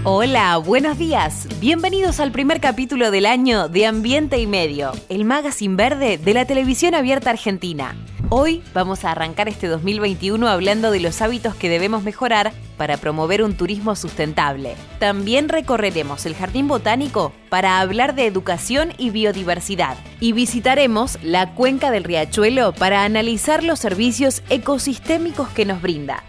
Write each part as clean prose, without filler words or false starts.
Hola, buenos días. Bienvenidos al primer capítulo del año de Ambiente y Medio, el magazine verde de la televisión abierta argentina. Hoy vamos a arrancar este 2021 hablando de los hábitos que debemos mejorar para promover un turismo sustentable. También recorreremos el Jardín Botánico para hablar de educación y biodiversidad. Y visitaremos la cuenca del Riachuelo para analizar los servicios ecosistémicos que nos brinda.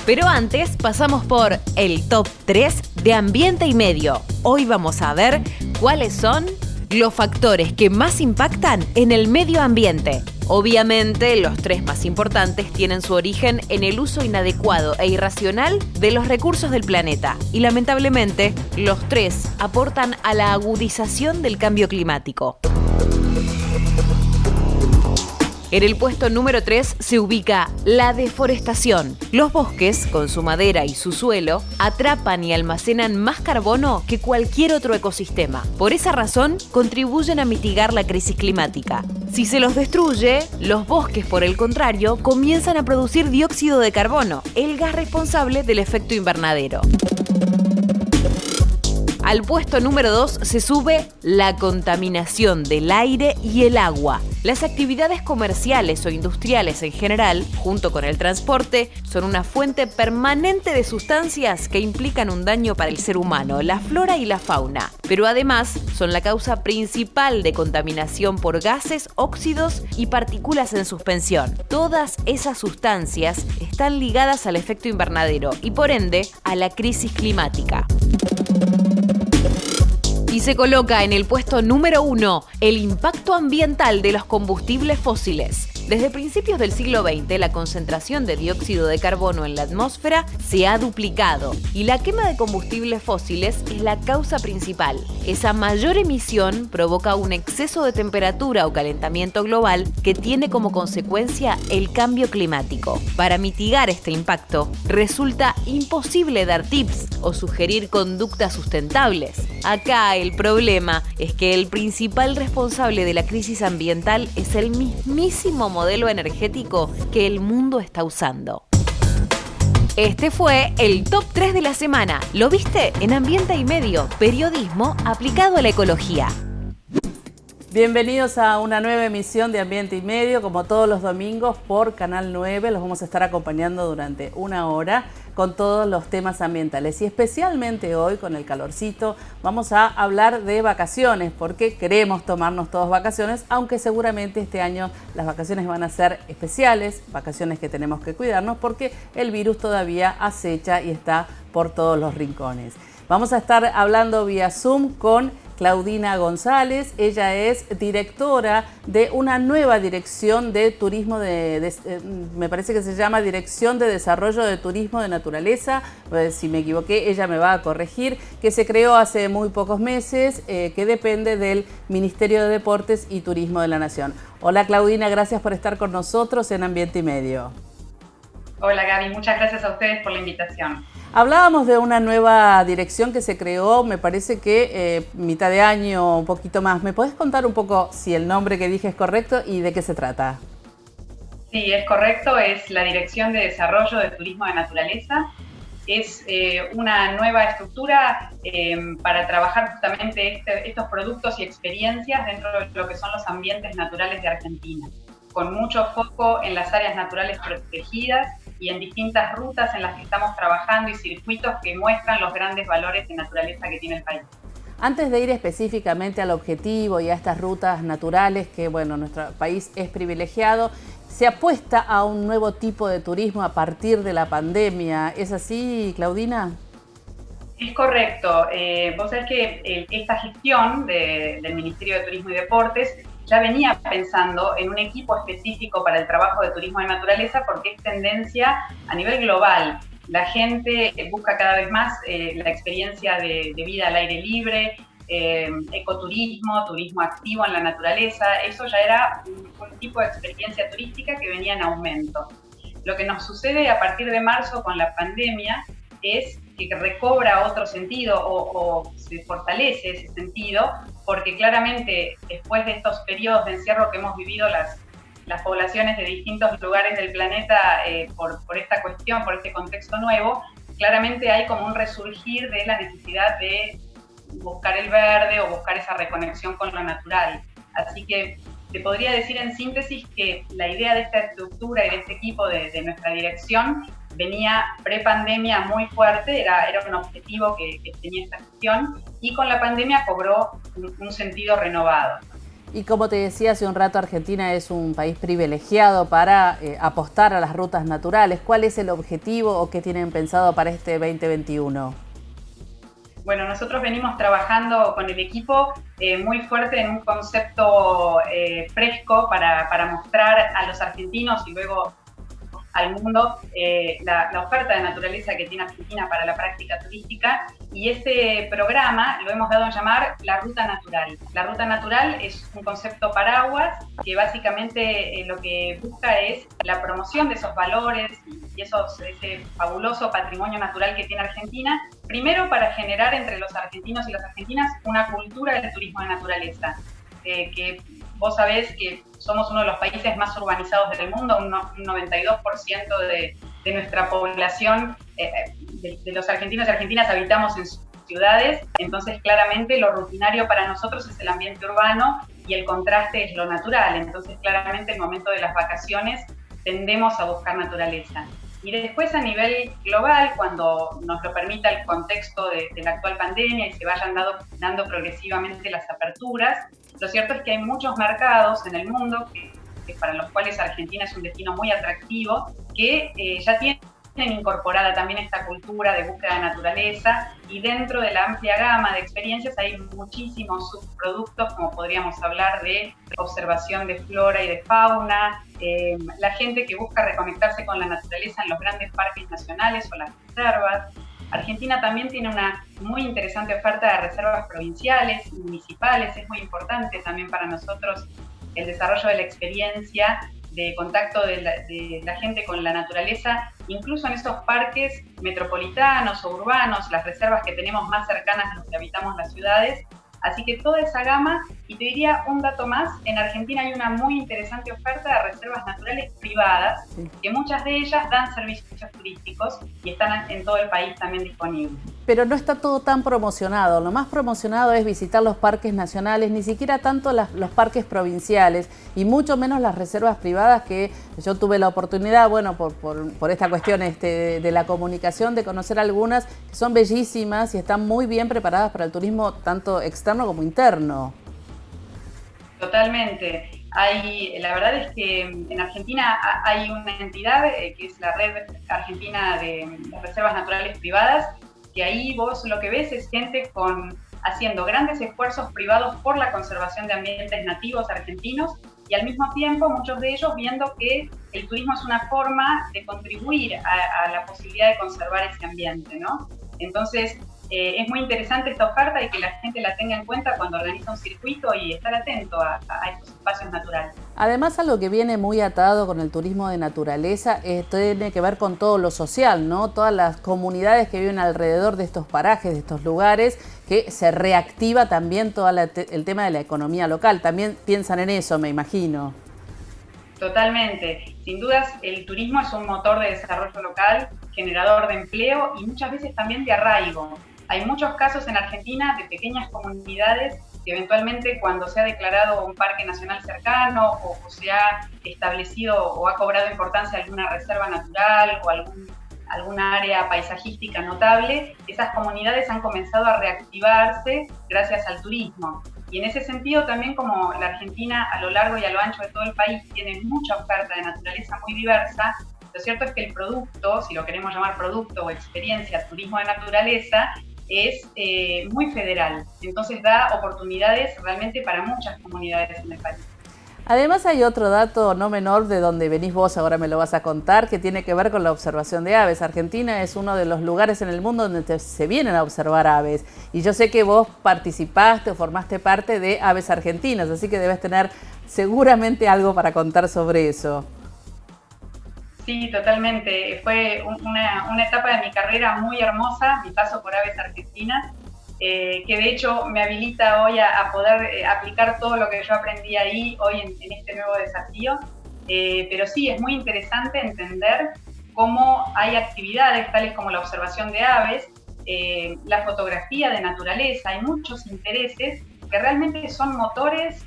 Pero antes pasamos por el top 3 de Ambiente y Medio. Hoy vamos a ver cuáles son los factores que más impactan en el medio ambiente. Obviamente, los tres más importantes tienen su origen en el uso inadecuado e irracional de los recursos del planeta. Y lamentablemente, los tres aportan a la agudización del cambio climático. En el puesto número 3 se ubica la deforestación. Los bosques, con su madera y su suelo, atrapan y almacenan más carbono que cualquier otro ecosistema. Por esa razón, contribuyen a mitigar la crisis climática. Si se los destruye, los bosques, por el contrario, comienzan a producir dióxido de carbono, el gas responsable del efecto invernadero. Al puesto número 2 se sube la contaminación del aire y el agua. Las actividades comerciales o industriales en general, junto con el transporte, son una fuente permanente de sustancias que implican un daño para el ser humano, la flora y la fauna. Pero además son la causa principal de contaminación por gases, óxidos y partículas en suspensión. Todas esas sustancias están ligadas al efecto invernadero y por ende a la crisis climática. Y se coloca en el puesto número 1 el impacto ambiental de los combustibles fósiles. Desde principios del siglo XX, la concentración de dióxido de carbono en la atmósfera se ha duplicado y la quema de combustibles fósiles es la causa principal. Esa mayor emisión provoca un exceso de temperatura o calentamiento global que tiene como consecuencia el cambio climático. Para mitigar este impacto, resulta imposible dar tips o sugerir conductas sustentables. Acá el problema es que el principal responsable de la crisis ambiental es el mismísimo modelo energético que el mundo está usando. Este fue el top 3 de la semana. ¿Lo viste? En Ambiente y Medio, periodismo aplicado a la ecología. Bienvenidos a una nueva emisión de Ambiente y Medio, como todos los domingos por Canal 9. Los vamos a estar acompañando durante una hora con todos los temas ambientales. Y especialmente hoy, con el calorcito, vamos a hablar de vacaciones, porque queremos tomarnos todos vacaciones, aunque seguramente este año las vacaciones van a ser especiales, vacaciones que tenemos que cuidarnos, porque el virus todavía acecha y está por todos los rincones. Vamos a estar hablando vía Zoom con Claudina González. Ella es directora de una nueva dirección de turismo, me parece que se llama Dirección de Desarrollo de Turismo de Naturaleza, si me equivoqué ella me va a corregir, que se creó hace muy pocos meses, que depende del Ministerio de Deportes y Turismo de la Nación. Hola Claudina, gracias por estar con nosotros en Ambiente y Medio. Hola Gaby, muchas gracias a ustedes por la invitación. Hablábamos de una nueva dirección que se creó, me parece que mitad de año, un poquito más. ¿Me podés contar un poco si el nombre que dije es correcto y de qué se trata? Sí, es correcto, es la Dirección de Desarrollo de Turismo de Naturaleza. Es una nueva estructura para trabajar justamente estos productos y experiencias dentro de lo que son los ambientes naturales de Argentina, con mucho foco en las áreas naturales protegidas y en distintas rutas en las que estamos trabajando y circuitos que muestran los grandes valores de naturaleza que tiene el país. Antes de ir específicamente al objetivo y a estas rutas naturales, que bueno, nuestro país es privilegiado, se apuesta a un nuevo tipo de turismo a partir de la pandemia. ¿Es así, Claudina? Es correcto. Vos sabés que esta gestión del Ministerio de Turismo y Deportes ya venía pensando en un equipo específico para el trabajo de turismo de naturaleza, porque es tendencia a nivel global. La gente busca cada vez más la experiencia de vida al aire libre, ecoturismo, turismo activo en la naturaleza. Eso ya era un tipo de experiencia turística que venía en aumento. Lo que nos sucede a partir de marzo con la pandemia es que recobra otro sentido o se fortalece ese sentido, porque claramente después de estos periodos de encierro que hemos vivido las las poblaciones de distintos lugares del planeta por esta cuestión, por este contexto nuevo, claramente hay como un resurgir de la necesidad de buscar el verde o buscar esa reconexión con lo natural. Así que te podría decir en síntesis que la idea de esta estructura y de este equipo de nuestra dirección venía pre-pandemia muy fuerte, era un objetivo que tenía esta gestión, y con la pandemia cobró un sentido renovado. Y como te decía hace un rato, Argentina es un país privilegiado para apostar a las rutas naturales. ¿Cuál es el objetivo o qué tienen pensado para este 2021? Bueno, nosotros venimos trabajando con el equipo muy fuerte en un concepto fresco para mostrar a los argentinos y luego al mundo la oferta de naturaleza que tiene Argentina para la práctica turística, y este programa lo hemos dado a llamar la Ruta Natural. La Ruta Natural es un concepto paraguas que básicamente lo que busca es la promoción de esos valores y ese fabuloso patrimonio natural que tiene Argentina, primero para generar entre los argentinos y las argentinas una cultura del turismo de naturaleza, que vos sabés que somos uno de los países más urbanizados del mundo, un 92% de nuestra población, de los argentinos y argentinas habitamos en ciudades, entonces claramente lo rutinario para nosotros es el ambiente urbano y el contraste es lo natural, entonces claramente el momento de las vacaciones tendemos a buscar naturaleza. Y después a nivel global, cuando nos lo permita el contexto de la actual pandemia y se vayan dando progresivamente las aperturas, lo cierto es que hay muchos mercados en el mundo que para los cuales Argentina es un destino muy atractivo, que ya tienen incorporada también esta cultura de búsqueda de naturaleza, y dentro de la amplia gama de experiencias hay muchísimos subproductos, como podríamos hablar de observación de flora y de fauna, la gente que busca reconectarse con la naturaleza en los grandes parques nacionales o las reservas. Argentina también tiene una muy interesante oferta de reservas provinciales y municipales. Es muy importante también para nosotros el desarrollo de la experiencia de contacto de la gente con la naturaleza, incluso en esos parques metropolitanos o urbanos, las reservas que tenemos más cercanas a los que habitamos las ciudades. Así que toda esa gama, y te diría un dato más, en Argentina hay una muy interesante oferta de reservas naturales privadas, que muchas de ellas dan servicios turísticos y están en todo el país también disponibles. Pero no está todo tan promocionado. Lo más promocionado es visitar los parques nacionales, ni siquiera tanto los parques provinciales y mucho menos las reservas privadas, que yo tuve la oportunidad, bueno, por esta cuestión de la comunicación, de conocer algunas que son bellísimas y están muy bien preparadas para el turismo tanto externo como interno. Totalmente. La verdad es que en Argentina hay una entidad que es la Red Argentina de Reservas Naturales Privadas, que ahí vos lo que ves es gente haciendo grandes esfuerzos privados por la conservación de ambientes nativos argentinos, y al mismo tiempo muchos de ellos viendo que el turismo es una forma de contribuir a la posibilidad de conservar ese ambiente, ¿no? Entonces, es muy interesante esta oferta y que la gente la tenga en cuenta cuando organiza un circuito y estar atento a estos espacios naturales. Además, algo que viene muy atado con el turismo de naturaleza tiene que ver con todo lo social, ¿no? Todas las comunidades que viven alrededor de estos parajes, de estos lugares, que se reactiva también todo el tema de la economía local. También piensan en eso, me imagino. Totalmente. Sin dudas, el turismo es un motor de desarrollo local, generador de empleo y muchas veces también de arraigo. Hay muchos casos en Argentina de pequeñas comunidades que eventualmente, cuando se ha declarado un parque nacional cercano o se ha establecido o ha cobrado importancia alguna reserva natural o alguna área paisajística notable, esas comunidades han comenzado a reactivarse gracias al turismo. Y en ese sentido también, como la Argentina a lo largo y a lo ancho de todo el país tiene mucha oferta de naturaleza muy diversa, lo cierto es que el producto, si lo queremos llamar producto o experiencia, turismo de naturaleza, es muy federal. Entonces da oportunidades realmente para muchas comunidades en el país. Además hay otro dato no menor de donde venís vos, ahora me lo vas a contar, que tiene que ver con la observación de aves. Argentina es uno de los lugares en el mundo donde se vienen a observar aves. Y yo sé que vos participaste o formaste parte de Aves Argentinas, así que debes tener seguramente algo para contar sobre eso. Sí, totalmente. Fue una etapa de mi carrera muy hermosa, mi paso por Aves Argentinas, que de hecho me habilita hoy a poder aplicar todo lo que yo aprendí ahí hoy en este nuevo desafío. pero sí, es muy interesante entender cómo hay actividades tales como la observación de aves, la fotografía de naturaleza, hay muchos intereses que realmente son motores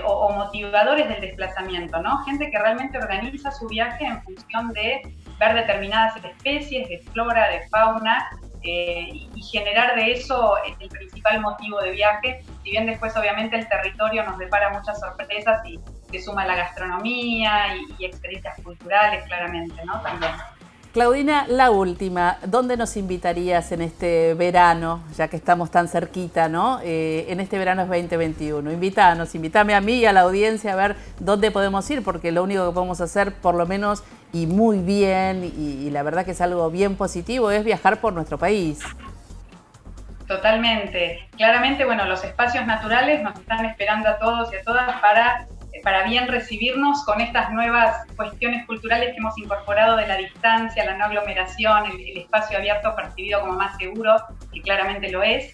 o motivadores del desplazamiento, ¿no? Gente que realmente organiza su viaje en función de ver determinadas especies de flora, de fauna, y generar de eso el principal motivo de viaje, si bien después obviamente el territorio nos depara muchas sorpresas y se suma la gastronomía y experiencias culturales claramente, ¿no? También. Claudina, la última, ¿dónde nos invitarías en este verano, ya que estamos tan cerquita, ¿no? En este verano es 2021. Invítame a mí y a la audiencia a ver dónde podemos ir, porque lo único que podemos hacer, por lo menos, y muy bien, y la verdad que es algo bien positivo, es viajar por nuestro país. Totalmente. Claramente, bueno, los espacios naturales nos están esperando a todos y a todas para bien recibirnos con estas nuevas cuestiones culturales que hemos incorporado de la distancia, la no aglomeración, el espacio abierto percibido como más seguro, que claramente lo es.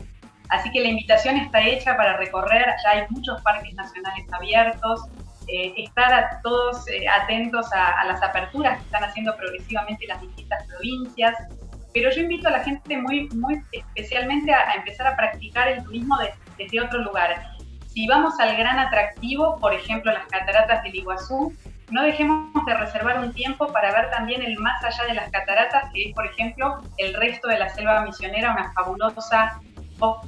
Así que la invitación está hecha para recorrer, ya hay muchos parques nacionales abiertos, estar a todos atentos a las aperturas que están haciendo progresivamente las distintas provincias, pero yo invito a la gente muy especialmente a empezar a practicar el turismo desde otro lugar. Si vamos al gran atractivo, por ejemplo las cataratas del Iguazú, no dejemos de reservar un tiempo para ver también el más allá de las cataratas, que es, por ejemplo, el resto de la selva misionera, una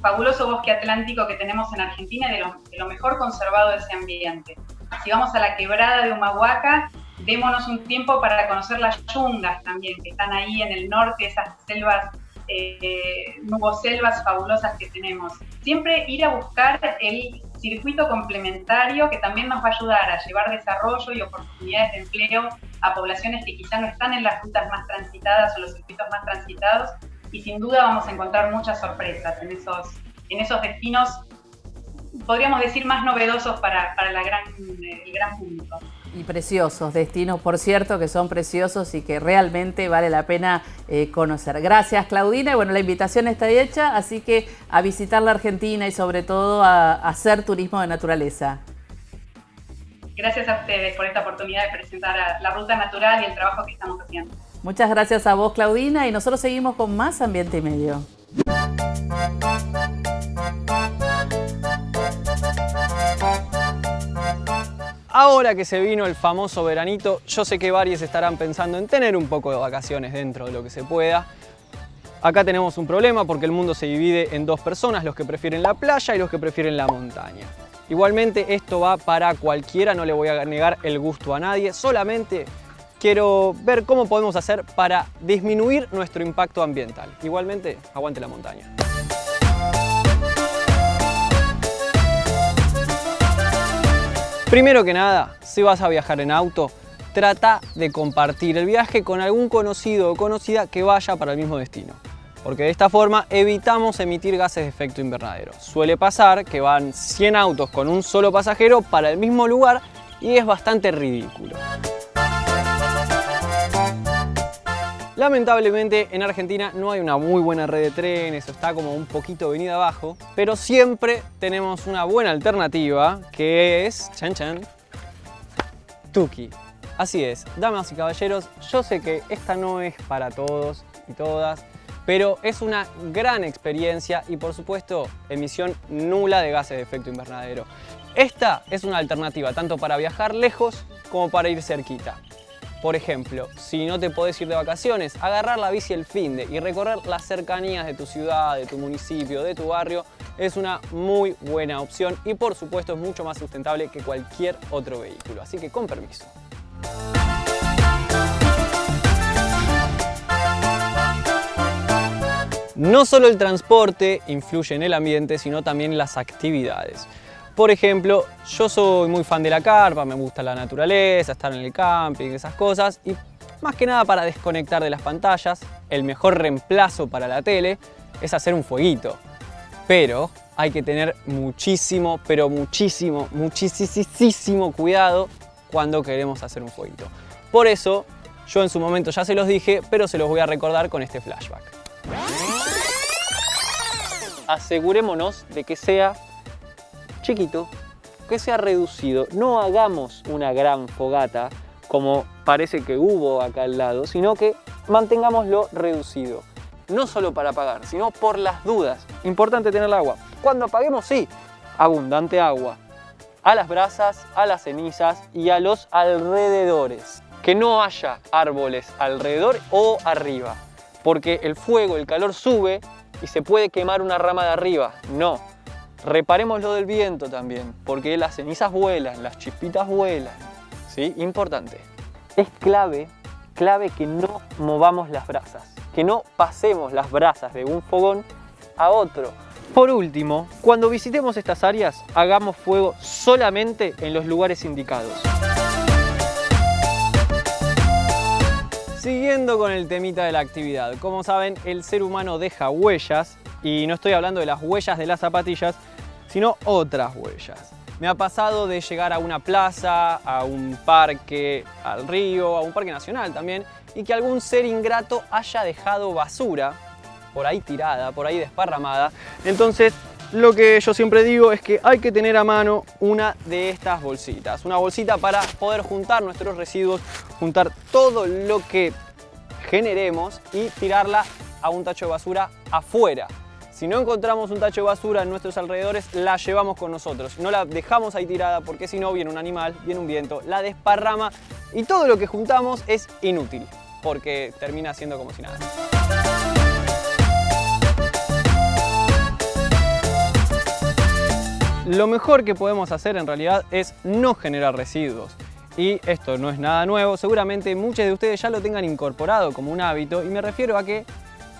fabuloso bosque atlántico que tenemos en Argentina y de lo mejor conservado de ese ambiente. Si vamos a la quebrada de Humahuaca, démonos un tiempo para conocer las yungas también, que están ahí en el norte, esas selvas, nuboselvas fabulosas que tenemos. Siempre ir a buscar el circuito complementario que también nos va a ayudar a llevar desarrollo y oportunidades de empleo a poblaciones que quizá no están en las rutas más transitadas o los circuitos más transitados, y sin duda vamos a encontrar muchas sorpresas en esos destinos, podríamos decir, más novedosos para el gran público. Y preciosos, destinos, por cierto, que son preciosos y que realmente vale la pena conocer. Gracias, Claudina. Y bueno, la invitación está hecha, así que a visitar la Argentina y sobre todo a hacer turismo de naturaleza. Gracias a ustedes por esta oportunidad de presentar la ruta natural y el trabajo que estamos haciendo. Muchas gracias a vos, Claudina, y nosotros seguimos con más Ambiente y Medio. Ahora que se vino el famoso veranito, yo sé que varios estarán pensando en tener un poco de vacaciones dentro de lo que se pueda. Acá tenemos un problema porque el mundo se divide en dos personas, los que prefieren la playa y los que prefieren la montaña. Igualmente esto va para cualquiera, no le voy a negar el gusto a nadie, solamente quiero ver cómo podemos hacer para disminuir nuestro impacto ambiental. Igualmente, aguante la montaña. Primero que nada, si vas a viajar en auto, trata de compartir el viaje con algún conocido o conocida que vaya para el mismo destino. Porque de esta forma evitamos emitir gases de efecto invernadero. Suele pasar que van 100 autos con un solo pasajero para el mismo lugar y es bastante ridículo. Lamentablemente en Argentina no hay una muy buena red de trenes, está como un poquito venida abajo, pero siempre tenemos una buena alternativa que es, chan chan, Tuki. Así es, damas y caballeros, yo sé que esta no es para todos y todas, pero es una gran experiencia y por supuesto emisión nula de gases de efecto invernadero. Esta es una alternativa tanto para viajar lejos como para ir cerquita. Por ejemplo, si no te podés ir de vacaciones, agarrar la bici el finde y recorrer las cercanías de tu ciudad, de tu municipio, de tu barrio, es una muy buena opción y por supuesto es mucho más sustentable que cualquier otro vehículo. Así que con permiso. No solo el transporte influye en el ambiente, sino también las actividades. Por ejemplo, yo soy muy fan de la carpa, me gusta la naturaleza, estar en el camping, esas cosas. Y más que nada para desconectar de las pantallas, el mejor reemplazo para la tele es hacer un fueguito. Pero hay que tener muchísimo, pero muchísimo cuidado cuando queremos hacer un fueguito. Por eso, yo en su momento ya se los dije, pero se los voy a recordar con este flashback. Asegurémonos de que sea chiquito, que sea reducido. No hagamos una gran fogata como parece que hubo acá al lado, sino que mantengámoslo reducido. No solo para apagar, sino por las dudas. Importante tener el agua. Cuando apaguemos, sí, abundante agua. A las brasas, a las cenizas y a los alrededores. Que no haya árboles alrededor o arriba, porque el fuego, el calor sube y se puede quemar una rama de arriba. No. Reparemos lo del viento también, porque las cenizas vuelan, las chispitas vuelan. ¿Sí? Importante. Es clave que no movamos las brasas, que no pasemos las brasas de un fogón a otro. Por último, cuando visitemos estas áreas, hagamos fuego solamente en los lugares indicados. Siguiendo con el temita de la actividad, como saben, el ser humano deja huellas, y no estoy hablando de las huellas de las zapatillas, sino otras huellas. Me ha pasado de llegar a una plaza, a un parque, al río, a un parque nacional también, y que algún ser ingrato haya dejado basura por ahí tirada, por ahí desparramada. Entonces, lo que yo siempre digo es que hay que tener a mano una de estas bolsitas. Una bolsita para poder juntar nuestros residuos, juntar todo lo que generemos y tirarla a un tacho de basura afuera. Si no encontramos un tacho de basura en nuestros alrededores, la llevamos con nosotros. No la dejamos ahí tirada porque si no viene un animal, viene un viento, la desparrama y todo lo que juntamos es inútil porque termina siendo como si nada. Lo mejor que podemos hacer en realidad es no generar residuos. Y esto no es nada nuevo, seguramente muchos de ustedes ya lo tengan incorporado como un hábito y me refiero a que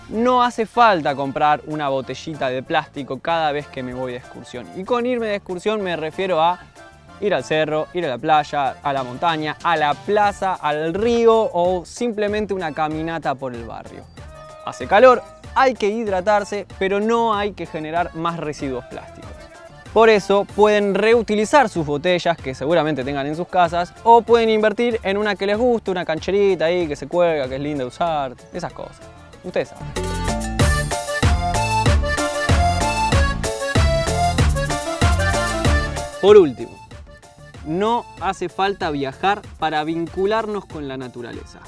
no hace falta comprar una botellita de plástico cada vez que me voy de excursión. Y con irme de excursión me refiero a ir al cerro, ir a la playa, a la montaña, a la plaza, al río o simplemente una caminata por el barrio. Hace calor, hay que hidratarse, pero no hay que generar más residuos plásticos. Por eso pueden reutilizar sus botellas que seguramente tengan en sus casas o pueden invertir en una que les guste, una cancherita ahí que se cuelga, que es linda de usar, esas cosas. Ustedes saben. Por último, no hace falta viajar para vincularnos con la naturaleza.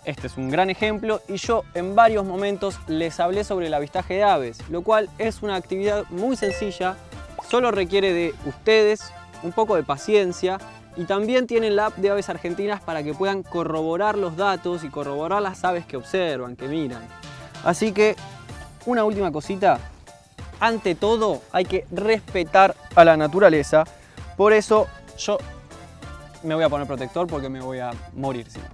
Este es un gran ejemplo y yo en varios momentos les hablé sobre el avistaje de aves, lo cual es una actividad muy sencilla, solo requiere de ustedes un poco de paciencia y también tienen la app de Aves Argentinas para que puedan corroborar los datos y corroborar las aves que observan, que miran. Así que, una última cosita, ante todo hay que respetar a la naturaleza, por eso yo me voy a poner protector porque me voy a morir si no.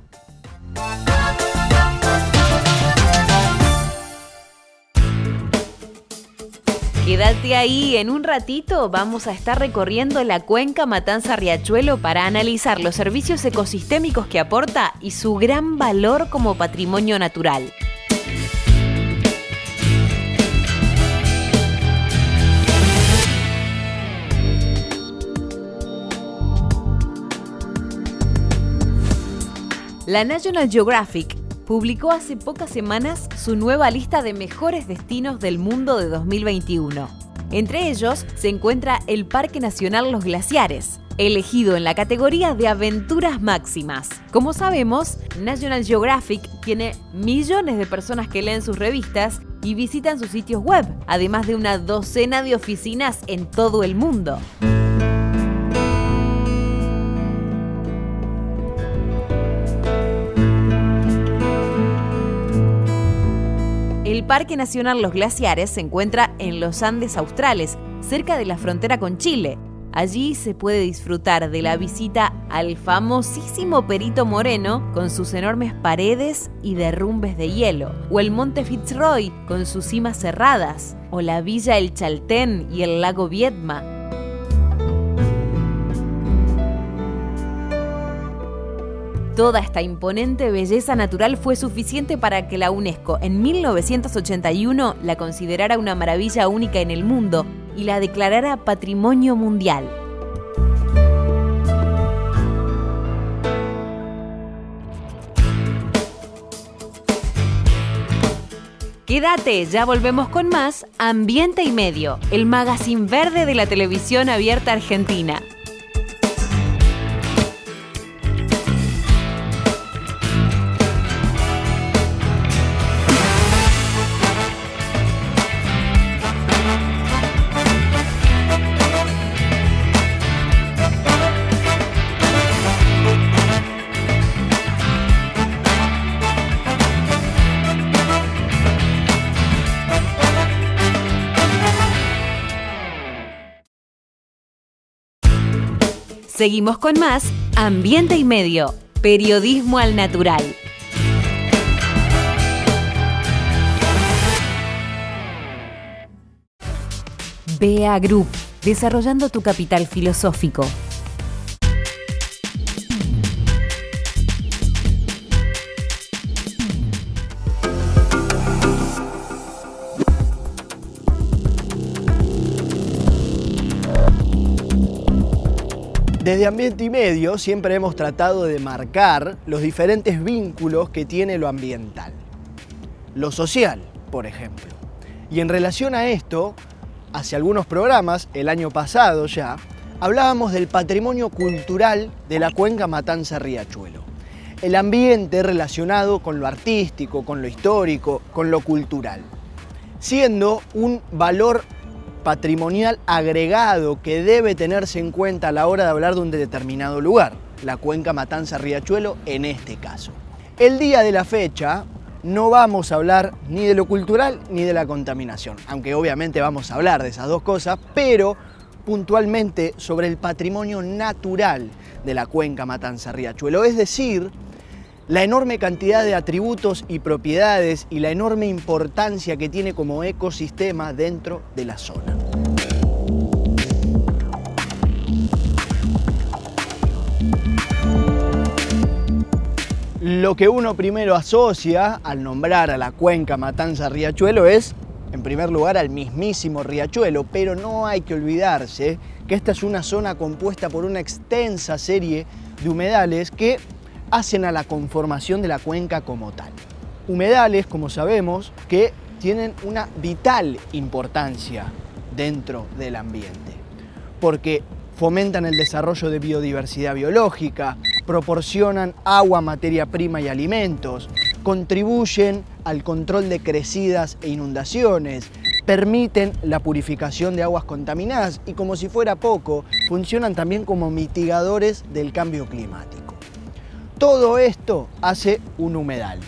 Quédate ahí, en un ratito vamos a estar recorriendo la cuenca Matanza-Riachuelo para analizar los servicios ecosistémicos que aporta y su gran valor como patrimonio natural. La National Geographic publicó hace pocas semanas su nueva lista de mejores destinos del mundo de 2021. Entre ellos se encuentra el Parque Nacional Los Glaciares, elegido en la categoría de aventuras máximas. Como sabemos, National Geographic tiene millones de personas que leen sus revistas y visitan sus sitios web, además de una docena de oficinas en todo el mundo. El Parque Nacional Los Glaciares se encuentra en los Andes australes, cerca de la frontera con Chile. Allí se puede disfrutar de la visita al famosísimo Perito Moreno con sus enormes paredes y derrumbes de hielo, o el Monte Fitzroy con sus cimas cerradas, o la Villa El Chaltén y el lago Viedma. Toda esta imponente belleza natural fue suficiente para que la UNESCO en 1981 la considerara una maravilla única en el mundo y la declarara Patrimonio Mundial. Quédate, ya volvemos con más Ambiente y Medio, el magazine verde de la televisión abierta argentina. Seguimos con más Ambiente y Medio, periodismo al natural. BEA Group, desarrollando tu capital filosófico. Desde Ambiente y Medio siempre hemos tratado de marcar los diferentes vínculos que tiene lo ambiental. Lo social, por ejemplo. Y en relación a esto, hace algunos programas, el año pasado ya, hablábamos del patrimonio cultural de la cuenca Matanza-Riachuelo. El ambiente relacionado con lo artístico, con lo histórico, con lo cultural. Siendo un valor patrimonial agregado que debe tenerse en cuenta a la hora de hablar de un determinado lugar, la cuenca Matanza-Riachuelo en este caso. El día de la fecha no vamos a hablar ni de lo cultural ni de la contaminación, aunque obviamente vamos a hablar de esas dos cosas, pero puntualmente sobre el patrimonio natural de la cuenca Matanza-Riachuelo, es decir, la enorme cantidad de atributos y propiedades y la enorme importancia que tiene como ecosistema dentro de la zona. Lo que uno primero asocia al nombrar a la cuenca Matanza-Riachuelo es, en primer lugar, al mismísimo riachuelo, pero no hay que olvidarse que esta es una zona compuesta por una extensa serie de humedales que hacen a la conformación de la cuenca como tal. Humedales, como sabemos, que tienen una vital importancia dentro del ambiente, porque fomentan el desarrollo de biodiversidad biológica, proporcionan agua, materia prima y alimentos, contribuyen al control de crecidas e inundaciones, permiten la purificación de aguas contaminadas y, como si fuera poco, funcionan también como mitigadores del cambio climático. Todo esto hace un humedal,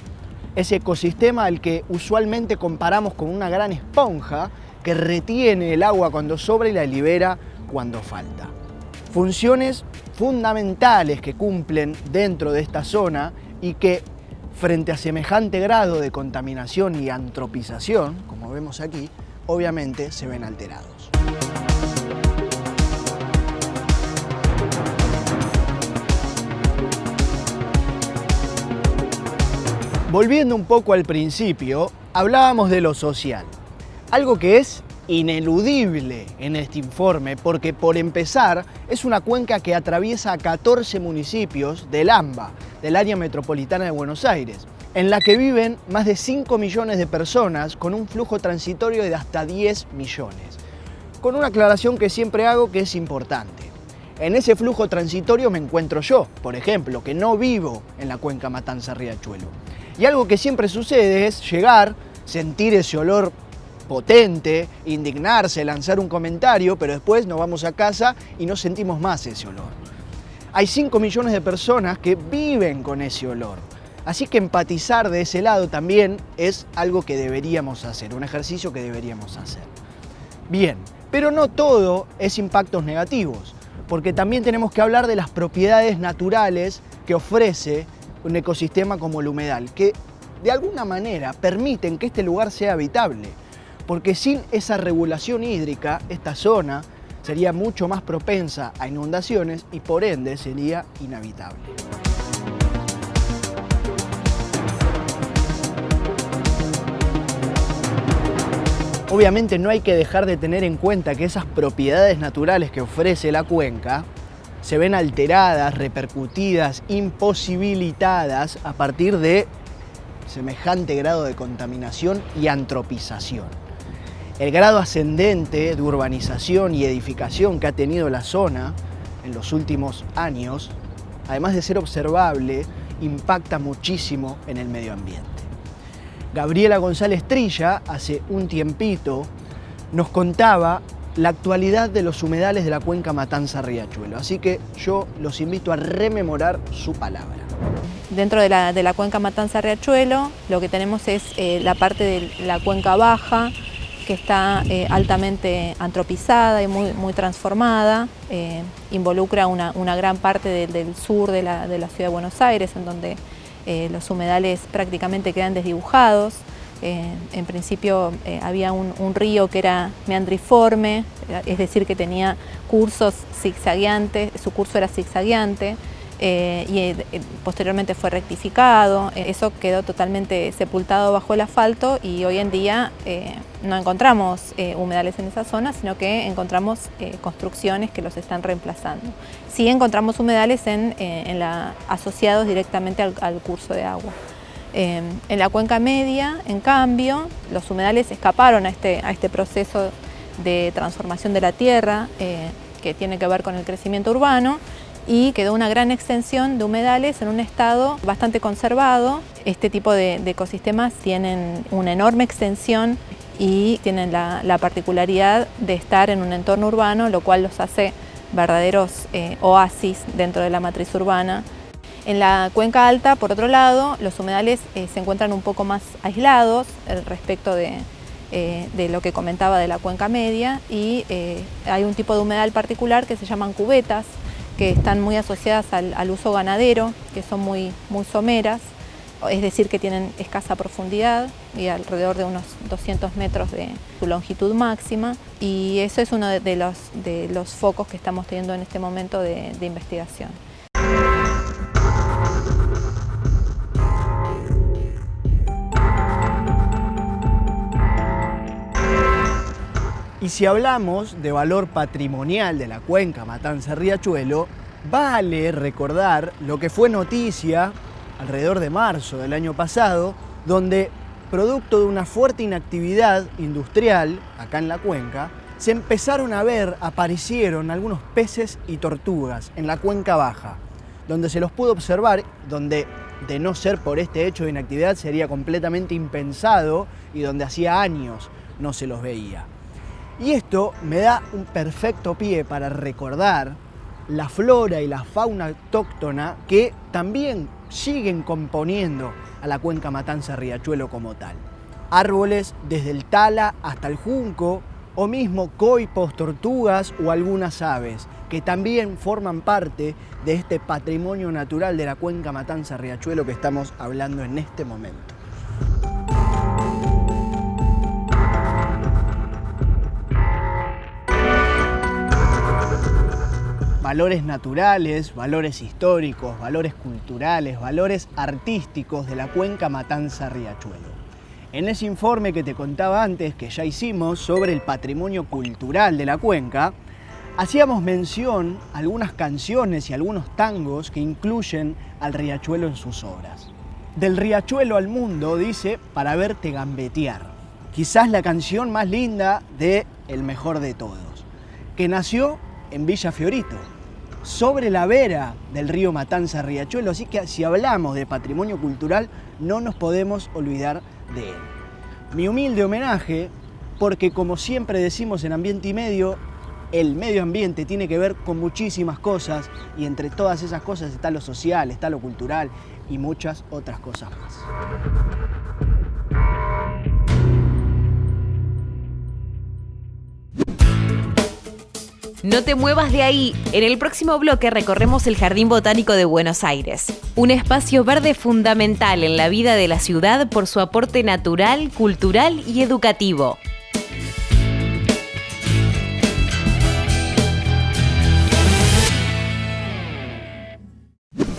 ese ecosistema al que usualmente comparamos con una gran esponja que retiene el agua cuando sobra y la libera cuando falta. Funciones fundamentales que cumplen dentro de esta zona y que, frente a semejante grado de contaminación y antropización, como vemos aquí, obviamente se ven alterados. Volviendo un poco al principio, hablábamos de lo social, algo que es ineludible en este informe porque, por empezar, es una cuenca que atraviesa a 14 municipios del AMBA, del área metropolitana de Buenos Aires, en la que viven más de 5 millones de personas con un flujo transitorio de hasta 10 millones. Con una aclaración que siempre hago que es importante. En ese flujo transitorio me encuentro yo, por ejemplo, que no vivo en la cuenca Matanza-Riachuelo. Y algo que siempre sucede es llegar, sentir ese olor potente, indignarse, lanzar un comentario, pero después nos vamos a casa y no sentimos más ese olor. Hay 5 millones de personas que viven con ese olor. Así que empatizar de ese lado también es algo que deberíamos hacer, un ejercicio que deberíamos hacer. Bien, pero no todo es impactos negativos, porque también tenemos que hablar de las propiedades naturales que ofrece un ecosistema como el humedal, que de alguna manera permiten que este lugar sea habitable, porque sin esa regulación hídrica, esta zona sería mucho más propensa a inundaciones y por ende sería inhabitable. Obviamente no hay que dejar de tener en cuenta que esas propiedades naturales que ofrece la cuenca se ven alteradas, repercutidas, imposibilitadas a partir de semejante grado de contaminación y antropización. El grado ascendente de urbanización y edificación que ha tenido la zona en los últimos años, además de ser observable, impacta muchísimo en el medio ambiente. Gabriela González Trilla, hace un tiempito, nos contaba la actualidad de los humedales de la cuenca Matanza-Riachuelo. Así que yo los invito a rememorar su palabra. Dentro de la cuenca Matanza-Riachuelo, lo que tenemos es la parte de la cuenca baja, que está altamente antropizada y muy transformada. Involucra una gran parte del sur de la ciudad de Buenos Aires, en donde los humedales prácticamente quedan desdibujados. En principio había un río que era meandriforme, es decir, que tenía cursos zigzagueantes, su curso era zigzagueante, y posteriormente fue rectificado. Eso quedó totalmente sepultado bajo el asfalto y hoy en día no encontramos humedales en esa zona, sino que encontramos construcciones que los están reemplazando. Sí encontramos humedales asociados directamente al curso de agua. En la cuenca media, en cambio, los humedales escaparon a este proceso de transformación de la tierra que tiene que ver con el crecimiento urbano, y quedó una gran extensión de humedales en un estado bastante conservado. Este tipo de ecosistemas tienen una enorme extensión y tienen la particularidad de estar en un entorno urbano, lo cual los hace verdaderos oasis dentro de la matriz urbana. En la cuenca alta, por otro lado, los humedales se encuentran un poco más aislados respecto de lo que comentaba de la cuenca media, y hay un tipo de humedal particular que se llaman cubetas, que están muy asociadas al uso ganadero, que son muy someras, es decir, que tienen escasa profundidad y alrededor de unos 200 metros de su longitud máxima, y eso es uno de los focos que estamos teniendo en este momento de investigación. Y si hablamos de valor patrimonial de la cuenca Matanza-Riachuelo, vale recordar lo que fue noticia alrededor de marzo del año pasado, donde, producto de una fuerte inactividad industrial acá en la cuenca, se empezaron a ver, aparecieron algunos peces y tortugas en la cuenca baja, donde se los pudo observar, donde, de no ser por este hecho de inactividad, sería completamente impensado y donde hacía años no se los veía. Y esto me da un perfecto pie para recordar la flora y la fauna autóctona que también siguen componiendo a la cuenca Matanza-Riachuelo como tal. Árboles desde el tala hasta el junco, o mismo coipos, tortugas o algunas aves, que también forman parte de este patrimonio natural de la cuenca Matanza-Riachuelo que estamos hablando en este momento. Valores naturales, valores históricos, valores culturales, valores artísticos de la cuenca Matanza-Riachuelo. En ese informe que te contaba antes, que ya hicimos sobre el patrimonio cultural de la cuenca, hacíamos mención a algunas canciones y algunos tangos que incluyen al riachuelo en sus obras. Del riachuelo al mundo, dice, para verte gambetear. Quizás la canción más linda de El mejor de todos, que nació en Villa Fiorito, sobre la vera del río Matanza-Riachuelo, así que si hablamos de patrimonio cultural no nos podemos olvidar de él. Mi humilde homenaje, porque como siempre decimos en Ambiente y Medio, el medio ambiente tiene que ver con muchísimas cosas, y entre todas esas cosas está lo social, está lo cultural y muchas otras cosas más. No te muevas de ahí. En el próximo bloque recorremos el Jardín Botánico de Buenos Aires, un espacio verde fundamental en la vida de la ciudad por su aporte natural, cultural y educativo.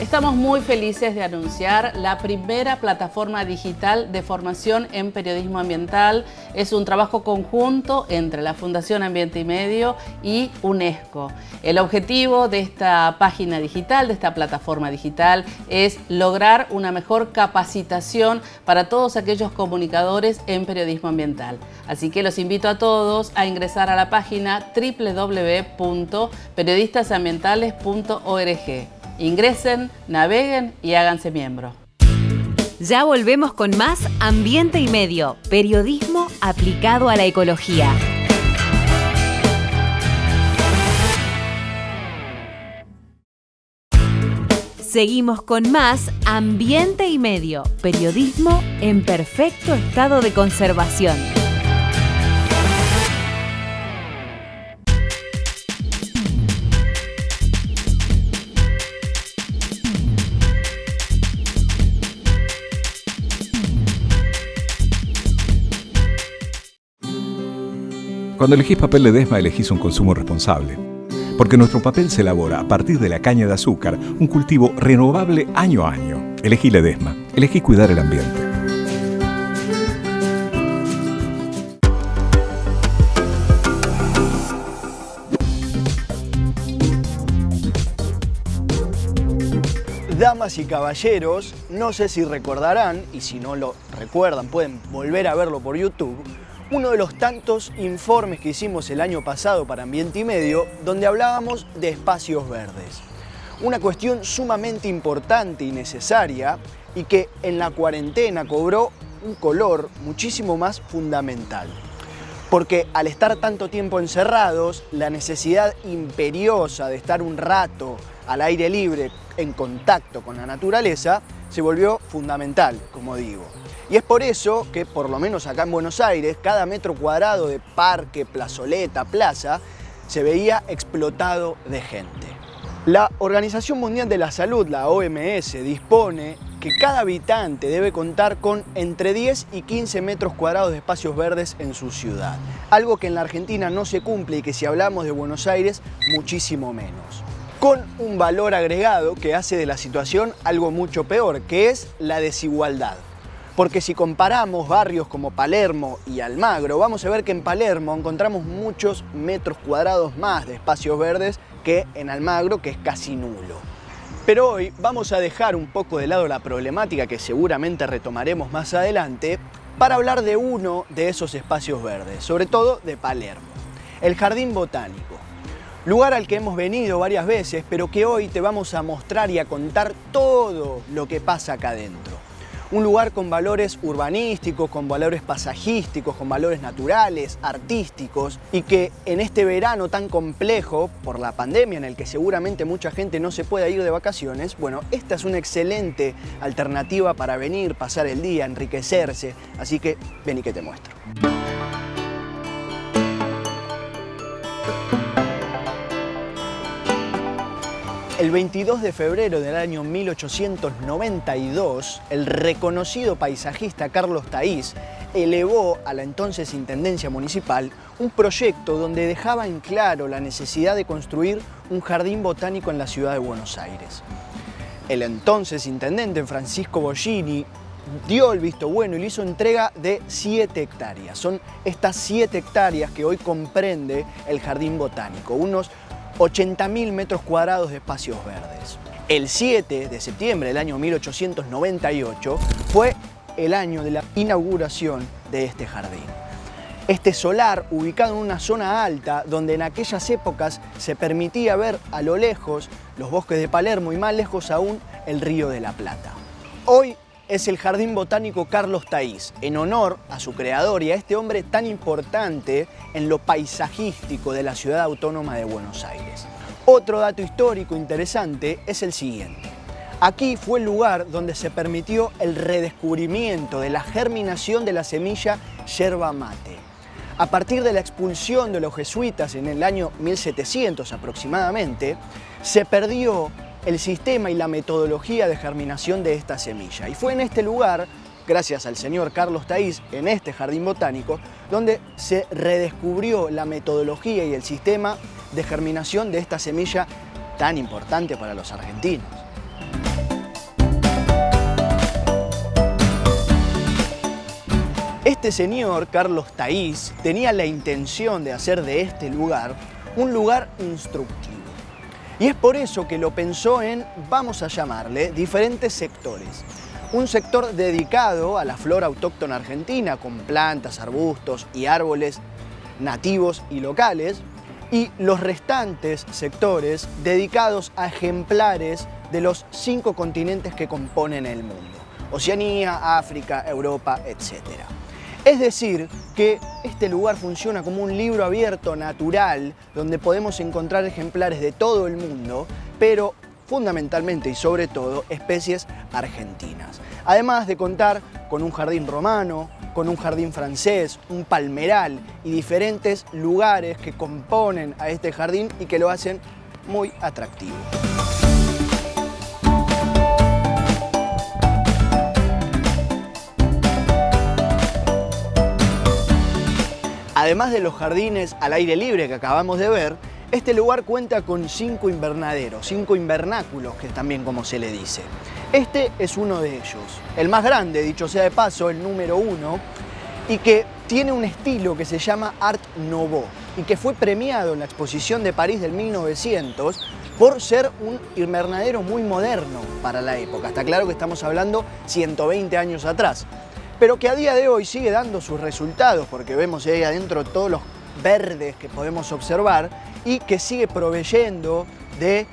Estamos muy felices de anunciar la primera plataforma digital de formación en periodismo ambiental. Es un trabajo conjunto entre la Fundación Ambiente y Medio y UNESCO. El objetivo de esta página digital, de esta plataforma digital, es lograr una mejor capacitación para todos aquellos comunicadores en periodismo ambiental. Así que los invito a todos a ingresar a la página www.periodistasambientales.org. Ingresen, naveguen y háganse miembro. Ya volvemos con más Ambiente y Medio, periodismo aplicado a la ecología. Seguimos con más Ambiente y Medio, periodismo en perfecto estado de conservación. Cuando elegís papel Ledesma, elegís un consumo responsable. Porque nuestro papel se elabora a partir de la caña de azúcar, un cultivo renovable año a año. Elegí Ledesma, elegí cuidar el ambiente. Damas y caballeros, no sé si recordarán, y si no lo recuerdan pueden volver a verlo por YouTube, uno de los tantos informes que hicimos el año pasado para Ambiente y Medio, donde hablábamos de espacios verdes. Una cuestión sumamente importante y necesaria, y que en la cuarentena cobró un color muchísimo más fundamental. Porque al estar tanto tiempo encerrados, la necesidad imperiosa de estar un rato al aire libre, en contacto con la naturaleza, se volvió fundamental, como digo. Y es por eso que, por lo menos acá en Buenos Aires, cada metro cuadrado de parque, plazoleta, plaza, se veía explotado de gente. La Organización Mundial de la Salud, la OMS, dispone que cada habitante debe contar con entre 10 y 15 metros cuadrados de espacios verdes en su ciudad. Algo que en la Argentina no se cumple y que si hablamos de Buenos Aires, muchísimo menos. Con un valor agregado que hace de la situación algo mucho peor, que es la desigualdad. Porque si comparamos barrios como Palermo y Almagro, vamos a ver que en Palermo encontramos muchos metros cuadrados más de espacios verdes que en Almagro, que es casi nulo. Pero hoy vamos a dejar un poco de lado la problemática que seguramente retomaremos más adelante para hablar de uno de esos espacios verdes, sobre todo de Palermo, el Jardín Botánico. Lugar al que hemos venido varias veces, pero que hoy te vamos a mostrar y a contar todo lo que pasa acá adentro. Un lugar con valores urbanísticos, con valores pasajísticos, con valores naturales, artísticos, y que en este verano tan complejo por la pandemia, en el que seguramente mucha gente no se puede ir de vacaciones, bueno, esta es una excelente alternativa para venir, pasar el día, enriquecerse, así que ven y que te muestro. El 22 de febrero del año 1892, el reconocido paisajista Carlos Taís elevó a la entonces Intendencia Municipal un proyecto donde dejaba en claro la necesidad de construir un jardín botánico en la ciudad de Buenos Aires. El entonces intendente Francisco Bollini dio el visto bueno y le hizo entrega de 7 hectáreas. Son estas 7 hectáreas que hoy comprende el jardín botánico, unos 80.000 metros cuadrados de espacios verdes. El 7 de septiembre del año 1898 fue el año de la inauguración de este jardín. Este solar, ubicado en una zona alta, donde en aquellas épocas se permitía ver a lo lejos los bosques de Palermo y más lejos aún el Río de la Plata. Hoy es el Jardín Botánico Carlos Taís, en honor a su creador y a este hombre tan importante en lo paisajístico de la ciudad autónoma de Buenos Aires. Otro dato histórico interesante es el siguiente. Aquí fue el lugar donde se permitió el redescubrimiento de la germinación de la semilla yerba mate. A partir de la expulsión de los jesuitas en el año 1700 aproximadamente, se perdió el sistema y la metodología de germinación de esta semilla. Y fue en este lugar, gracias al señor Carlos Taís, en este jardín botánico, donde se redescubrió la metodología y el sistema de germinación de esta semilla tan importante para los argentinos. Este señor, Carlos Taís, tenía la intención de hacer de este lugar un lugar instructivo. Y es por eso que lo pensó en, vamos a llamarle, diferentes sectores. Un sector dedicado a la flora autóctona argentina, con plantas, arbustos y árboles nativos y locales, y los restantes sectores dedicados a ejemplares de los 5 continentes que componen el mundo: Oceanía, África, Europa, etc. Es decir, que este lugar funciona como un libro abierto natural donde podemos encontrar ejemplares de todo el mundo, pero fundamentalmente y sobre todo especies argentinas. Además de contar con un jardín romano, con un jardín francés, un palmeral y diferentes lugares que componen a este jardín y que lo hacen muy atractivo. Además de los jardines al aire libre que acabamos de ver, este lugar cuenta con 5 invernaderos, 5 invernáculos, que es también como se le dice. Este es uno de ellos, el más grande, dicho sea de paso, el número 1, y que tiene un estilo que se llama Art Nouveau y que fue premiado en la exposición de París del 1900 por ser un invernadero muy moderno para la época. Está claro que estamos hablando 120 años atrás, pero que a día de hoy sigue dando sus resultados porque vemos ahí adentro todos los verdes que podemos observar y que sigue proveyendo de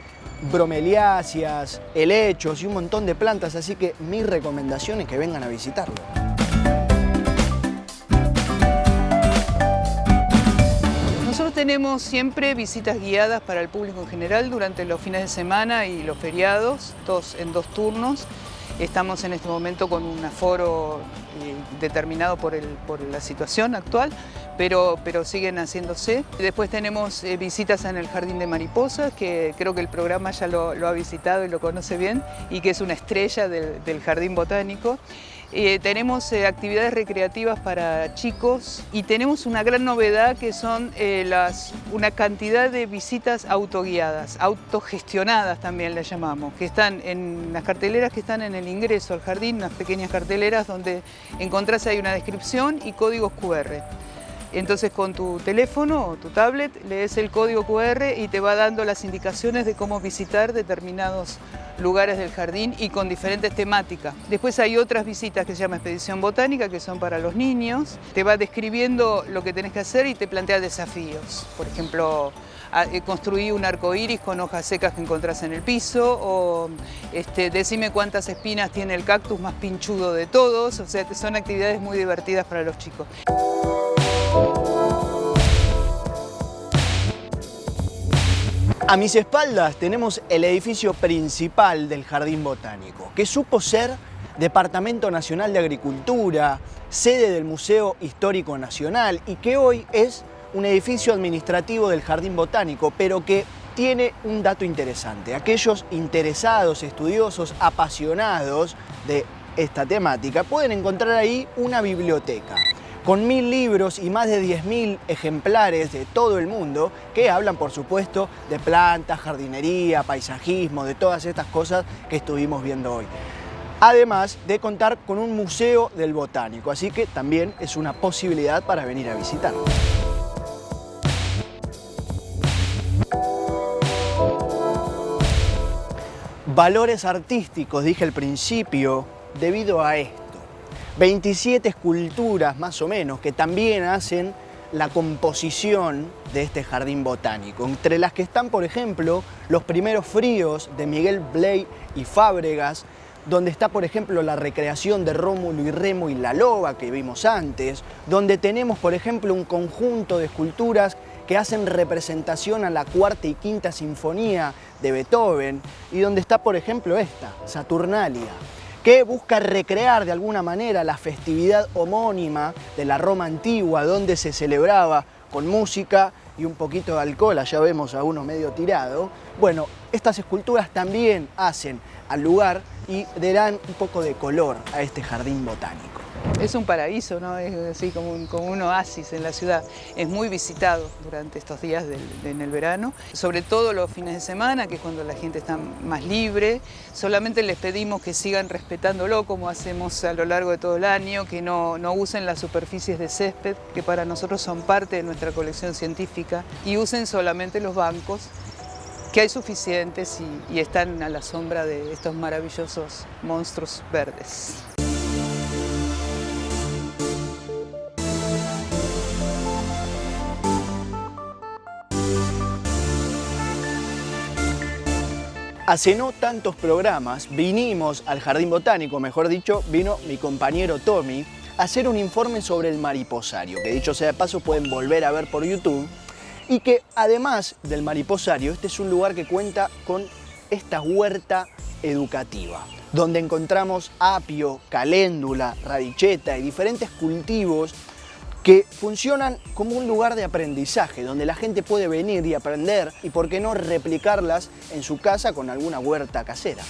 bromeliáceas, helechos y un montón de plantas, así que mi recomendación es que vengan a visitarlo. Nosotros tenemos siempre visitas guiadas para el público en general durante los fines de semana y los feriados, todos en 2 turnos. Estamos en este momento con un aforo determinado por la situación actual, pero siguen haciéndose. Después tenemos visitas en el Jardín de Mariposas, que creo que el programa ya lo ha visitado y lo conoce bien, y que es una estrella del Jardín Botánico. Tenemos actividades recreativas para chicos y tenemos una gran novedad que son una cantidad de visitas autoguiadas, autogestionadas también las llamamos, que están en las carteleras que están en el ingreso al jardín, unas pequeñas carteleras donde encontrás ahí una descripción y códigos QR. Entonces con tu teléfono o tu tablet lees el código QR y te va dando las indicaciones de cómo visitar determinados lugares del jardín y con diferentes temáticas. Después hay otras visitas que se llama Expedición Botánica, que son para los niños. Te va describiendo lo que tenés que hacer y te plantea desafíos. Por ejemplo, construí un arco iris con hojas secas que encontrás en el piso, o decime cuántas espinas tiene el cactus más pinchudo de todos. O sea, son actividades muy divertidas para los chicos. A mis espaldas tenemos el edificio principal del Jardín Botánico, que supo ser Departamento Nacional de Agricultura, sede del Museo Histórico Nacional y que hoy es un edificio administrativo del Jardín Botánico, pero que tiene un dato interesante. Aquellos interesados, estudiosos, apasionados de esta temática pueden encontrar ahí una biblioteca con 1000 libros y más de 10.000 ejemplares de todo el mundo que hablan, por supuesto, de plantas, jardinería, paisajismo, de todas estas cosas que estuvimos viendo hoy. Además de contar con un museo del botánico, así que también es una posibilidad para venir a visitarlo. Valores artísticos, dije al principio, debido a esto. 27 esculturas más o menos que también hacen la composición de este jardín botánico, entre las que están, por ejemplo, los primeros fríos de Miguel Blay y Fábregas, donde está, por ejemplo, la recreación de Rómulo y Remo y la loba que vimos antes, donde tenemos, por ejemplo, un conjunto de esculturas que hacen representación a la cuarta y quinta sinfonía de Beethoven, y donde está, por ejemplo, esta, Saturnalia, que busca recrear de alguna manera la festividad homónima de la Roma antigua, donde se celebraba con música y un poquito de alcohol. Allá vemos a uno medio tirado. Bueno, estas esculturas también hacen al lugar y le un poco de color a este jardín botánico. Es un paraíso, ¿no? Es así como un oasis en la ciudad. Es muy visitado durante estos días en el verano, sobre todo los fines de semana, que es cuando la gente está más libre. Solamente les pedimos que sigan respetándolo como hacemos a lo largo de todo el año, que no usen las superficies de césped, que para nosotros son parte de nuestra colección científica, y usen solamente los bancos, que hay suficientes y están a la sombra de estos maravillosos monstruos verdes. Hace no tantos programas vinimos al Jardín Botánico, mejor dicho, vino mi compañero Tommy a hacer un informe sobre el mariposario, que dicho sea de paso pueden volver a ver por YouTube, y que además del mariposario, este es un lugar que cuenta con esta huerta educativa, donde encontramos apio, caléndula, radicheta y diferentes cultivos que funcionan como un lugar de aprendizaje, donde la gente puede venir y aprender y, por qué no, replicarlas en su casa con alguna huerta casera.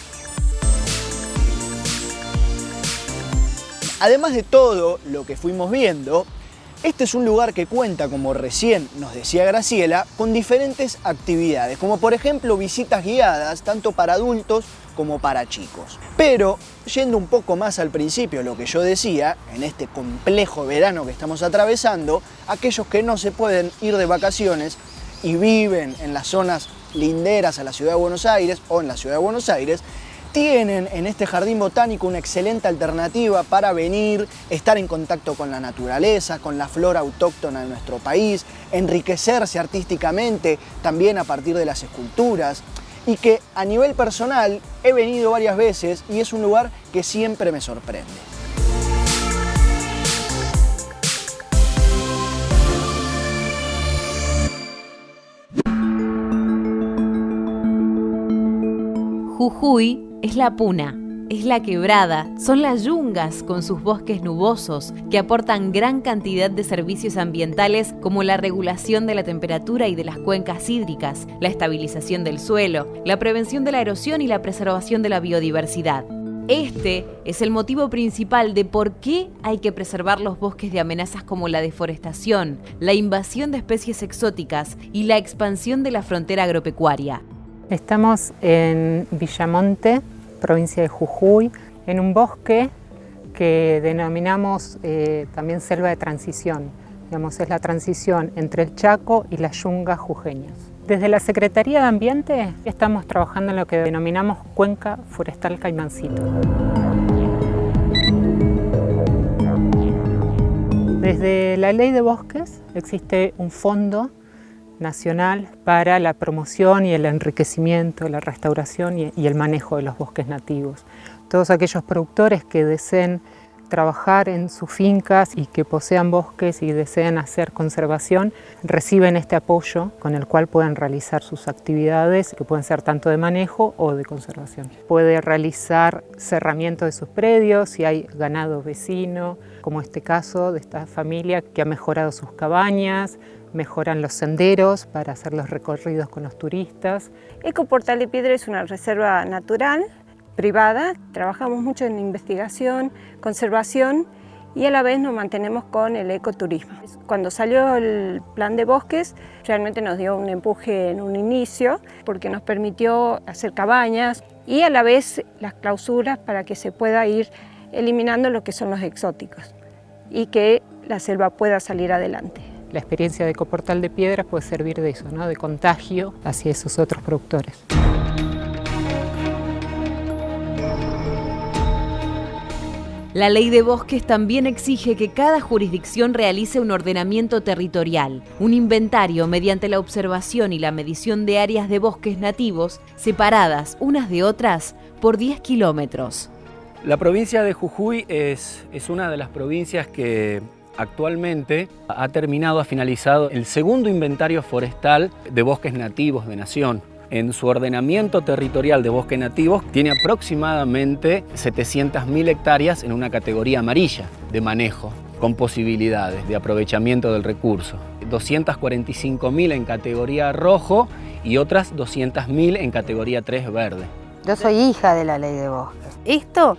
Además de todo lo que fuimos viendo, Este es un lugar que cuenta, como recién nos decía Graciela, con diferentes actividades, como por ejemplo visitas guiadas, tanto para adultos como para chicos. Pero, yendo un poco más al principio, lo que yo decía, en este complejo verano que estamos atravesando, aquellos que no se pueden ir de vacaciones y viven en las zonas linderas a la Ciudad de Buenos Aires o en la Ciudad de Buenos Aires, tienen en este jardín botánico una excelente alternativa para venir, estar en contacto con la naturaleza, con la flora autóctona de nuestro país, enriquecerse artísticamente también a partir de las esculturas, y que a nivel personal he venido varias veces y es un lugar que siempre me sorprende. Jujuy es la puna, es la quebrada, son las yungas con sus bosques nubosos que aportan gran cantidad de servicios ambientales como la regulación de la temperatura y de las cuencas hídricas, la estabilización del suelo, la prevención de la erosión y la preservación de la biodiversidad. Este es el motivo principal de por qué hay que preservar los bosques de amenazas como la deforestación, la invasión de especies exóticas y la expansión de la frontera agropecuaria. Estamos en Villamonte, provincia de Jujuy, en un bosque que denominamos también selva de transición. Digamos, es la transición entre el Chaco y las yungas jujeñas. Desde la Secretaría de Ambiente estamos trabajando en lo que denominamos Cuenca Forestal Caimancito. Desde la Ley de Bosques existe un fondo nacional para la promoción y el enriquecimiento, la restauración y el manejo de los bosques nativos. Todos aquellos productores que deseen trabajar en sus fincas y que posean bosques y deseen hacer conservación, reciben este apoyo con el cual pueden realizar sus actividades, que pueden ser tanto de manejo o de conservación. Puede realizar cerramiento de sus predios si hay ganado vecino, como este caso de esta familia que ha mejorado sus cabañas, mejoran los senderos para hacer los recorridos con los turistas. Ecoportal de Piedra es una reserva natural, privada. Trabajamos mucho en investigación, conservación y a la vez nos mantenemos con el ecoturismo. Cuando salió el plan de bosques, realmente nos dio un empuje en un inicio porque nos permitió hacer cabañas y a la vez las clausuras para que se pueda ir eliminando lo que son los exóticos y que la selva pueda salir adelante. La experiencia de Ecoportal de Piedras puede servir de eso, ¿no? De contagio hacia esos otros productores. La Ley de Bosques también exige que cada jurisdicción realice un ordenamiento territorial, un inventario mediante la observación y la medición de áreas de bosques nativos separadas unas de otras por 10 kilómetros. La provincia de Jujuy es una de las provincias que actualmente ha finalizado el segundo inventario forestal de bosques nativos de Nación. En su ordenamiento territorial de bosques nativos tiene aproximadamente 700.000 hectáreas en una categoría amarilla de manejo, con posibilidades de aprovechamiento del recurso. 245.000 en categoría rojo y otras 200.000 en categoría 3 verde. Yo soy hija de la Ley de Bosques. Esto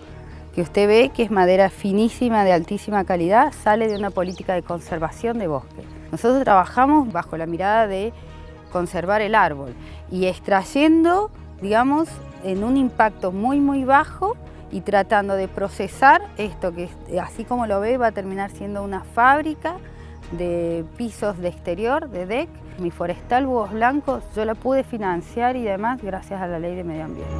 que usted ve, que es madera finísima de altísima calidad, sale de una política de conservación de bosques. Nosotros trabajamos bajo la mirada de conservar el árbol y extrayendo, digamos, en un impacto muy bajo y tratando de procesar esto que, así como lo ve, va a terminar siendo una fábrica de pisos de exterior, de deck. Mi forestal Búhos Blancos yo la pude financiar y además gracias a la Ley de Medio Ambiente.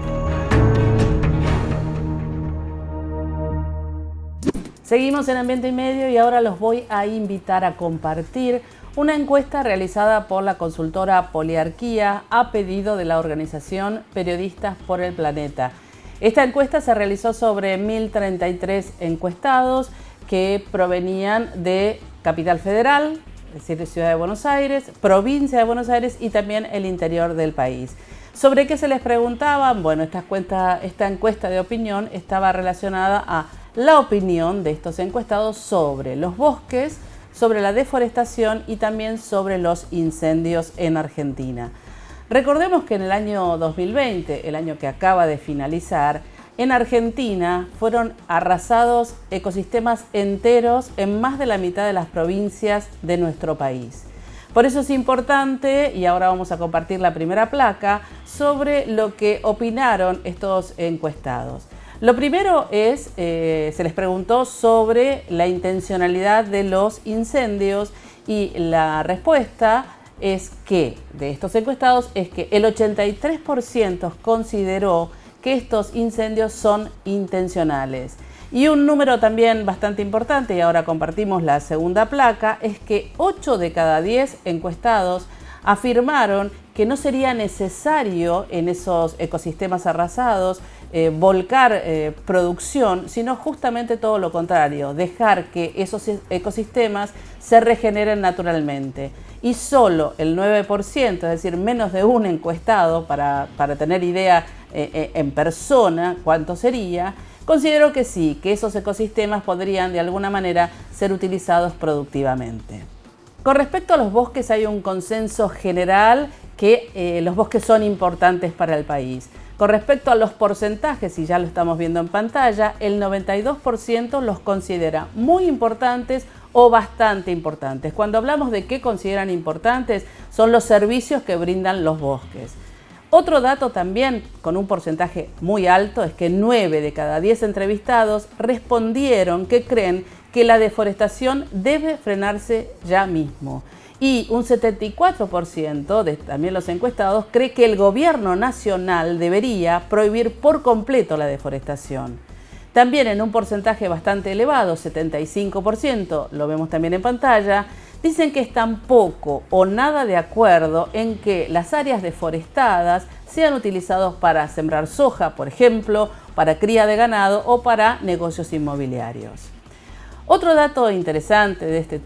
Seguimos en Ambiente y Medio y ahora los voy a invitar a compartir una encuesta realizada por la consultora Poliarquía a pedido de la organización Periodistas por el Planeta. Esta encuesta se realizó sobre 1.033 encuestados que provenían de Capital Federal, es decir, de Ciudad de Buenos Aires, provincia de Buenos Aires y también el interior del país. ¿Sobre qué se les preguntaban? Bueno, esta encuesta de opinión estaba relacionada a la opinión de estos encuestados sobre los bosques, sobre la deforestación y también sobre los incendios en Argentina. Recordemos que en el año 2020, el año que acaba de finalizar, En Argentina fueron arrasados ecosistemas enteros en más de la mitad de las provincias de nuestro país. Por eso es importante, y ahora vamos a compartir la primera placa, sobre lo que opinaron estos encuestados. Lo primero es, se les preguntó sobre la intencionalidad de los incendios y la respuesta es que, de estos encuestados, es que el 83% consideró que estos incendios son intencionales. Y un número también bastante importante, y ahora compartimos la segunda placa, es que 8 de cada 10 encuestados afirmaron que no sería necesario en esos ecosistemas arrasados volcar producción, sino justamente todo lo contrario, dejar que esos ecosistemas se regeneren naturalmente. Y solo el 9%, es decir, menos de un encuestado, para tener idea en persona cuánto sería, considero que sí, que esos ecosistemas podrían de alguna manera ser utilizados productivamente. Con respecto a los bosques hay un consenso general que los bosques son importantes para el país. Con respecto a los porcentajes, y ya lo estamos viendo en pantalla, el 92% los considera muy importantes o bastante importantes. Cuando hablamos de qué consideran importantes, son los servicios que brindan los bosques. Otro dato también con un porcentaje muy alto es que 9 de cada 10 entrevistados respondieron que creen que la deforestación debe frenarse ya mismo. Y un 74% de también los encuestados cree que el gobierno nacional debería prohibir por completo la deforestación. También en un porcentaje bastante elevado, 75%, lo vemos también en pantalla, dicen que están poco o nada de acuerdo en que las áreas deforestadas sean utilizadas para sembrar soja, por ejemplo, para cría de ganado o para negocios inmobiliarios. Otro dato interesante de este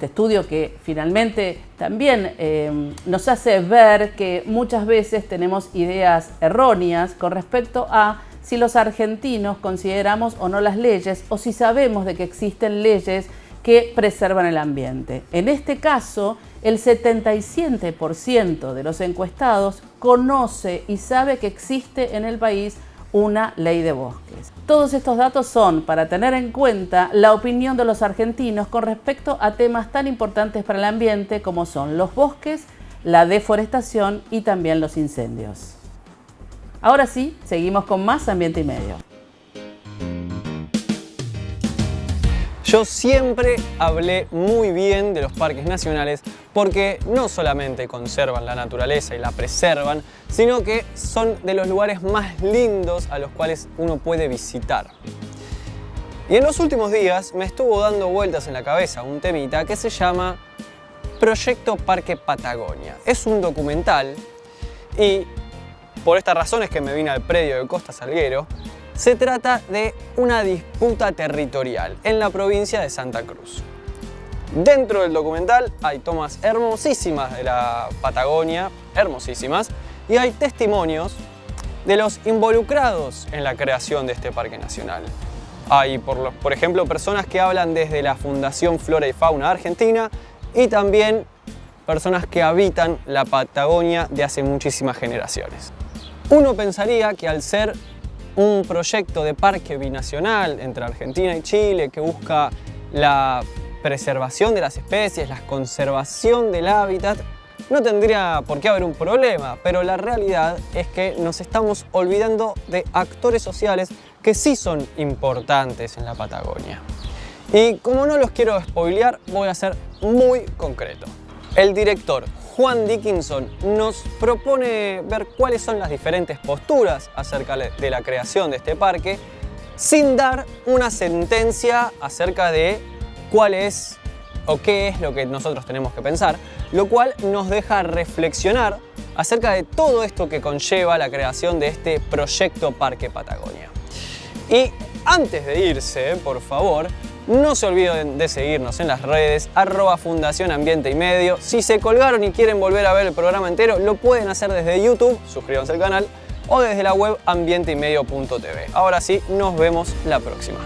estudio que finalmente también nos hace ver que muchas veces tenemos ideas erróneas con respecto a si los argentinos consideramos o no las leyes o si sabemos de que existen leyes que preservan el ambiente. En este caso, el 77% de los encuestados conoce y sabe que existe en el país una ley de bosques. Todos estos datos son para tener en cuenta la opinión de los argentinos con respecto a temas tan importantes para el ambiente como son los bosques, la deforestación y también los incendios. Ahora sí, seguimos con más Ambiente y Medio. Yo siempre hablé muy bien de los parques nacionales porque no solamente conservan la naturaleza y la preservan, sino que son de los lugares más lindos a los cuales uno puede visitar. Y en los últimos días me estuvo dando vueltas en la cabeza un temita que se llama Proyecto Parque Patagonia. Es un documental y por estas razones que me vine al predio de Costa Salguero, se trata de una disputa territorial en la provincia de Santa Cruz. Dentro del documental hay tomas hermosísimas de la Patagonia, hermosísimas, y hay testimonios de los involucrados en la creación de este parque nacional. Hay, por ejemplo, personas que hablan desde la Fundación Flora y Fauna Argentina y también personas que habitan la Patagonia de hace muchísimas generaciones. Uno pensaría que al ser un proyecto de parque binacional entre Argentina y Chile que busca la preservación de las especies, la conservación del hábitat, no tendría por qué haber un problema, pero la realidad es que nos estamos olvidando de actores sociales que sí son importantes en la Patagonia. Y como no los quiero spoilear, voy a ser muy concreto. El director Juan Dickinson nos propone ver cuáles son las diferentes posturas acerca de la creación de este parque sin dar una sentencia acerca de cuál es o qué es lo que nosotros tenemos que pensar, lo cual nos deja reflexionar acerca de todo esto que conlleva la creación de este proyecto Parque Patagonia. Y antes de irse, por favor, no se olviden de seguirnos en las redes @Fundación Ambiente y Medio. Si se colgaron y quieren volver a ver el programa entero, lo pueden hacer desde YouTube, suscríbanse al canal, o desde la web ambienteymedio.tv. Ahora sí, nos vemos la próxima.